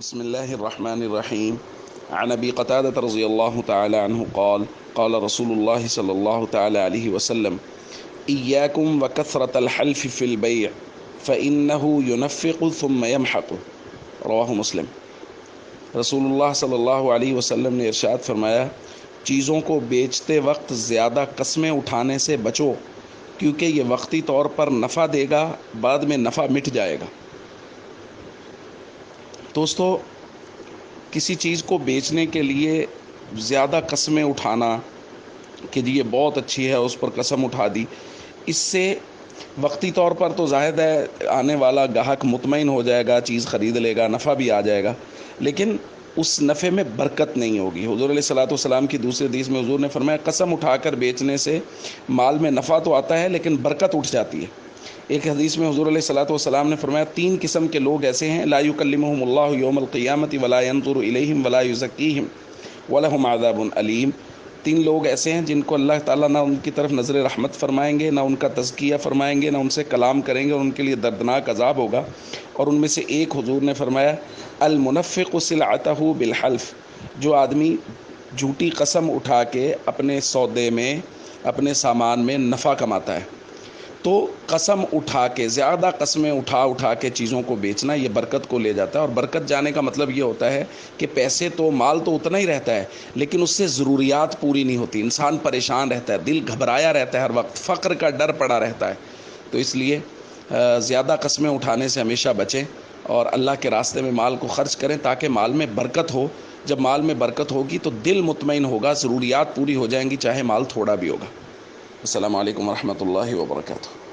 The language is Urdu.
بسم الله الرحمن الرحيم. عن أبي قتادة رضي الله تعالى عنه قال قال رسول الله صلى الله تعالى عليه وسلم إياكم وكثرة الحلف في البيع فإنه ينفق ثم يمحق. رواہ مسلم. رسول اللہ صلی اللہ علیہ وسلم نے ارشاد فرمایا، چیزوں کو بیچتے وقت زیادہ قسمیں اٹھانے سے بچو، کیونکہ یہ وقتی طور پر نفع دے گا، بعد میں نفع مٹ جائے گا۔ دوستو، کسی چیز کو بیچنے کے لیے زیادہ قسمیں اٹھانا کہ جی یہ بہت اچھی ہے، اس پر قسم اٹھا دی، اس سے وقتی طور پر تو ظاہر ہے آنے والا گاہک مطمئن ہو جائے گا، چیز خرید لے گا، نفع بھی آ جائے گا، لیکن اس نفع میں برکت نہیں ہوگی۔ حضور علیہ الصلوۃ والسلام کی دوسری حدیث میں حضور نے فرمایا، قسم اٹھا کر بیچنے سے مال میں نفع تو آتا ہے لیکن برکت اٹھ جاتی ہے۔ ایک حدیث میں حضور علیہ الصلوۃ والسلام نے فرمایا، 3 قسم کے لوگ ایسے ہیں، لا یکلمہم اللہ یوم القیامۃ ولا ینظر الیہم ولا یزکیہم ولہم عذاب علیم۔ 3 لوگ ایسے ہیں جن کو اللہ تعالیٰ نہ ان کی طرف نظر رحمت فرمائیں گے، نہ ان کا تزکیہ فرمائیں گے، نہ ان سے کلام کریں گے، اور ان کے لیے دردناک عذاب ہوگا۔ اور ان میں سے ایک حضور نے فرمایا، المنفق سلعتہ بالحلف، جو آدمی جھوٹی قسم اٹھا کے اپنے سودے میں، اپنے سامان میں نفع کماتا ہے۔ تو قسم اٹھا کے، زیادہ قسمیں اٹھا کے چیزوں کو بیچنا، یہ برکت کو لے جاتا ہے۔ اور برکت جانے کا مطلب یہ ہوتا ہے کہ پیسے تو، مال تو اتنا ہی رہتا ہے، لیکن اس سے ضروریات پوری نہیں ہوتی، انسان پریشان رہتا ہے، دل گھبرایا رہتا ہے، ہر وقت فقر کا ڈر پڑا رہتا ہے۔ تو اس لیے زیادہ قسمیں اٹھانے سے ہمیشہ بچیں اور اللہ کے راستے میں مال کو خرچ کریں، تاکہ مال میں برکت ہو۔ جب مال میں برکت ہوگی تو دل مطمئن ہوگا، ضروریات پوری ہو جائیں گی، چاہے مال تھوڑا بھی ہوگا۔ السلام علیکم ورحمۃ اللہ وبرکاتہ۔